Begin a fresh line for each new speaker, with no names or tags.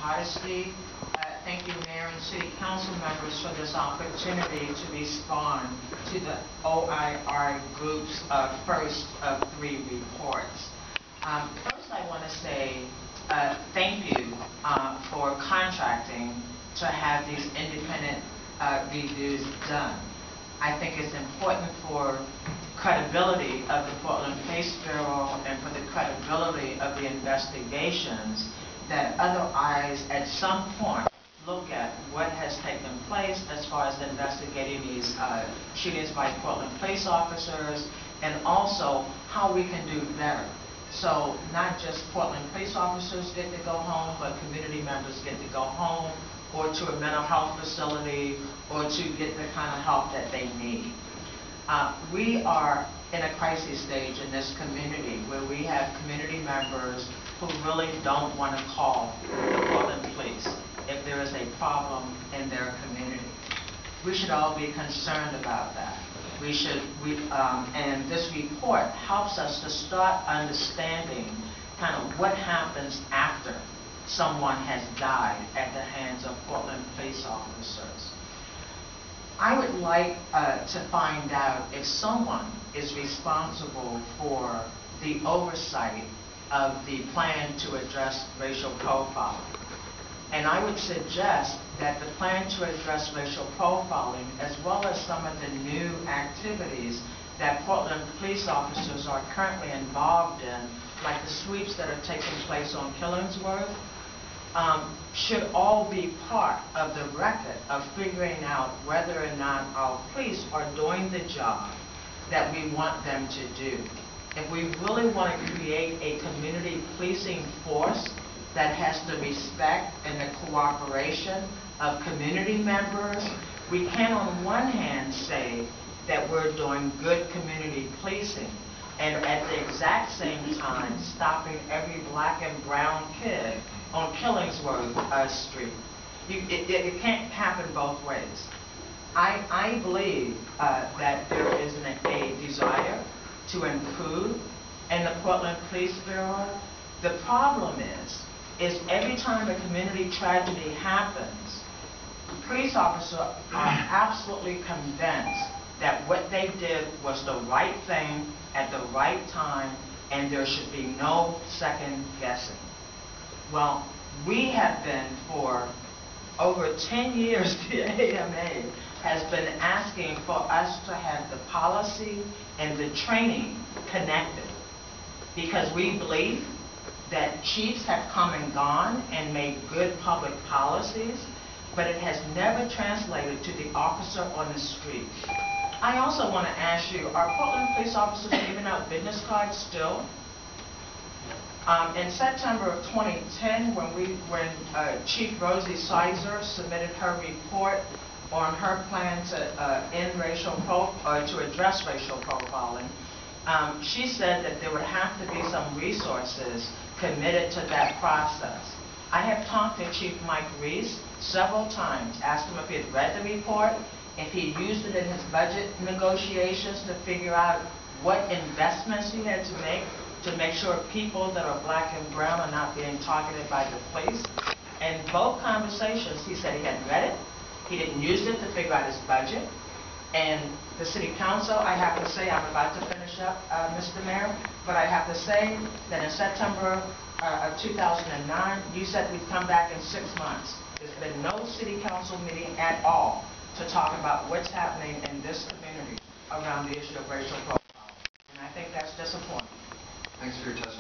Hi, Steve. Thank you, Mayor and City Council members, for this opportunity to respond to the OIR Group's first of 3 reports. First, I want to say thank you for contracting to have these independent reviews done. I think it's important for credibility of the Portland Police Bureau and for the credibility of the investigations that other eyes at some point look at what has taken place as far as investigating these shootings by Portland police officers, and also how we can do better. So not just Portland police officers get to go home, but community members get to go home, or to a mental health facility, or to get the kind of help that they need. We are in a crisis stage in this community where we have community members who really don't want to call the Portland police if there is a problem in their community. We should all be concerned about that. And this report helps us to start understanding kind of what happens after someone has died at the hands of Portland police officers. I would like to find out if someone is responsible for the oversight of the plan to address racial profiling. And I would suggest that the plan to address racial profiling, as well as some of the new activities that Portland police officers are currently involved in, like the sweeps that are taking place on Killingsworth, should all be part of the record of figuring out whether or not our police are doing the job that we want them to do. If we really want to create a community policing force that has the respect and the cooperation of community members, we can on one hand say that we're doing good community policing, and at the exact same time stopping every black and brown kid on Killingsworth Street. It can't happen both ways. I believe that there is a desire to improve in the Portland Police Bureau. The problem is every time a community tragedy happens, police officers are absolutely convinced that what they did was the right thing at the right time, and there should be no second guessing. Well, we have been for over 10 years, the AMA has been asking for us to have the policy and the training connected, because we believe that chiefs have come and gone and made good public policies, but it has never translated to the officer on the street. I also want to ask you, are Portland police officers giving out business cards still? In September of 2010, when Chief Rosie Sizer submitted her report on her plan to to address racial profiling, she said that there would have to be some resources committed to that process. I have talked to Chief Mike Reese several times, asked him if he had read the report, if he used it in his budget negotiations to figure out what investments he had to make sure people that are black and brown are not being targeted by the police. And both conversations, he said he hadn't read it, he didn't use it to figure out his budget. And the City Council, I have to say, I'm about to finish up, Mr. Mayor, but I have to say that in September of 2009, you said we'd come back in 6 months. There's been no City Council meeting at all to talk about what's happening in this community around the issue of racial profiling. And I think that's disappointing.
Thanks for your testimony.